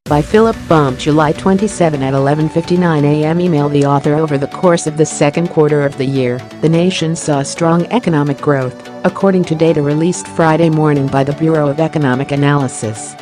By Philip Bump, July 27 at 11:59 a.m. Email the author. Over the course of the second quarter of the year, the nation saw strong economic growth, according to data released Friday morning by the Bureau of Economic Analysis.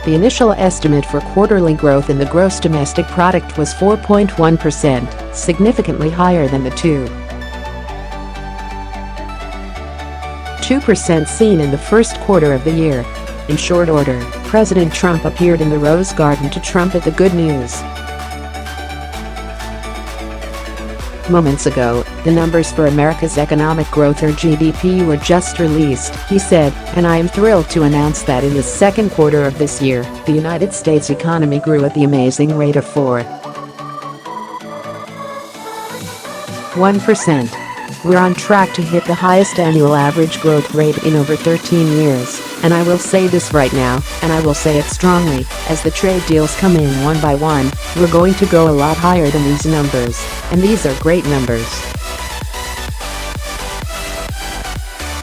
The initial estimate for quarterly growth in the gross domestic product was 4.1%, significantly higher than the 2% seen in the first quarter of the year. In short order, President Trump appeared in the Rose Garden to trumpet the good news. Moments ago, the numbers for America's economic growth, or GDP, were just released, he said, and I am thrilled to announce that in the second quarter of this year, the United States economy grew at the amazing rate of 4.1%. We're on track to hit the highest annual average growth rate in over 13 years, and I will say this right now, and I will say it strongly, as the trade deals come in one by one, we're going to go a lot higher than these numbers, and these are great numbers.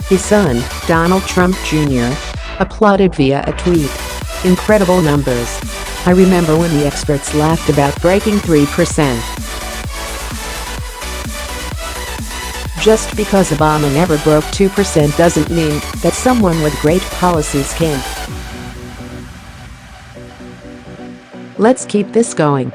His son, Donald Trump Jr., applauded via a tweet. Incredible numbers. I remember when the experts laughed about breaking 3%. Just because Obama never broke 2% doesn't mean that someone with great policies can't. Let's keep this going.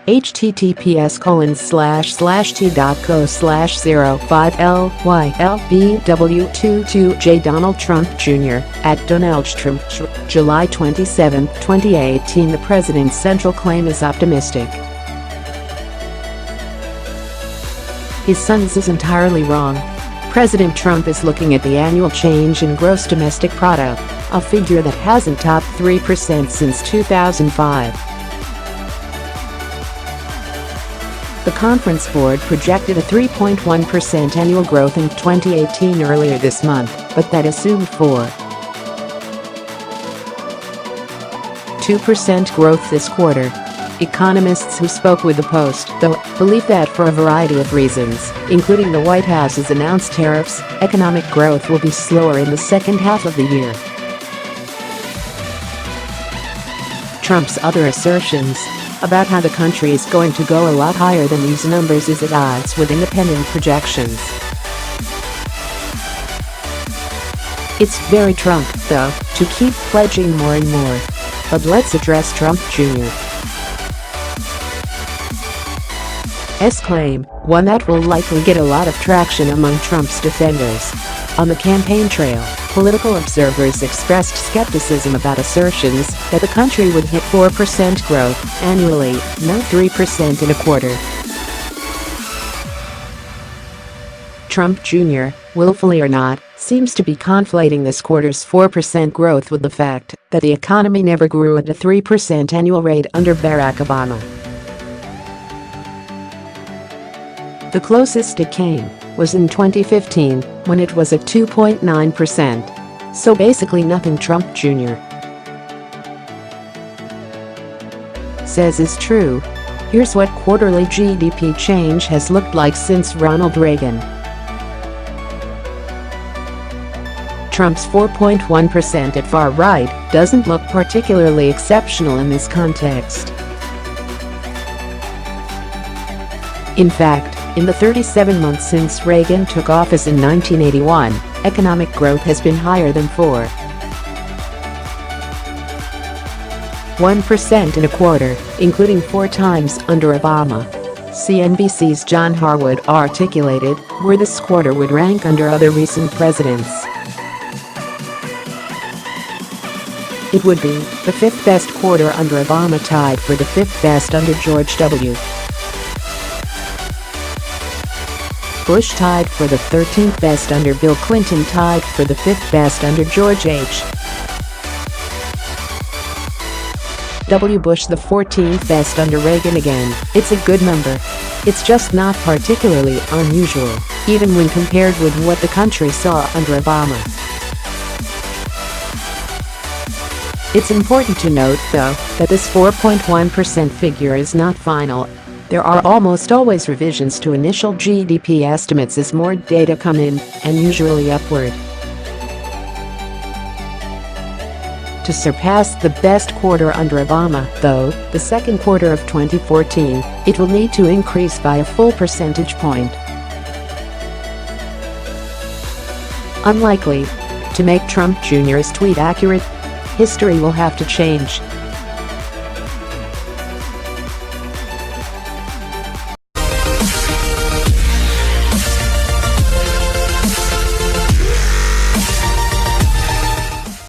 https://t.co/05LYLBW22J Donald Trump Jr. at Donald Trump, July 27, 2018. The president's central claim is optimistic. His son's is entirely wrong. President Trump is looking at the annual change in gross domestic product, a figure that hasn't topped 3% since 2005. The Conference Board projected a 3.1% annual growth in 2018 earlier this month, but that assumed 4.2% growth this quarter. Economists who spoke with the Post, though, believe that for a variety of reasons, including the White House's announced tariffs, economic growth will be slower in the second half of the year. Trump's other assertions about how the country is going to go a lot higher than these numbers is at odds with independent projections. It's very Trump, though, to keep pledging more and more. But let's address Trump Jr. S claim, one that will likely get a lot of traction among Trump's defenders. On the campaign trail, political observers expressed skepticism about assertions that the country would hit 4% growth annually, no 3% in a quarter. Trump Jr., willfully or not, seems to be conflating this quarter's 4% growth with the fact that the economy never grew at a 3% annual rate under Barack Obama. The closest it came was in 2015, when it was at 2.9%. So basically nothing Trump Jr. says is true. Here's what quarterly GDP change has looked like since Ronald Reagan. Trump's 4.1% at far right doesn't look particularly exceptional in this context. In fact, in the 37 months since Reagan took office in 1981, economic growth has been higher than 4.1% in a quarter, including 4 times under Obama. CNBC's John Harwood articulated where this quarter would rank under other recent presidents. It would be the 5th best quarter under Obama, tied for the 5th best under George W. Bush, tied for the 13th best under Bill Clinton, tied for the 5th best under George H. W. Bush, the 14th best under Reagan. Again, it's a good number. It's just not particularly unusual, even when compared with what the country saw under Obama. It's important to note, though, that this 4.1% figure is not final. There are almost always revisions to initial GDP estimates as more data come in, and usually upward. To surpass the best quarter under Obama, though, the second quarter of 2014, it will need to increase by a full percentage point. Unlikely. To make Trump Jr.'s tweet accurate, history will have to change.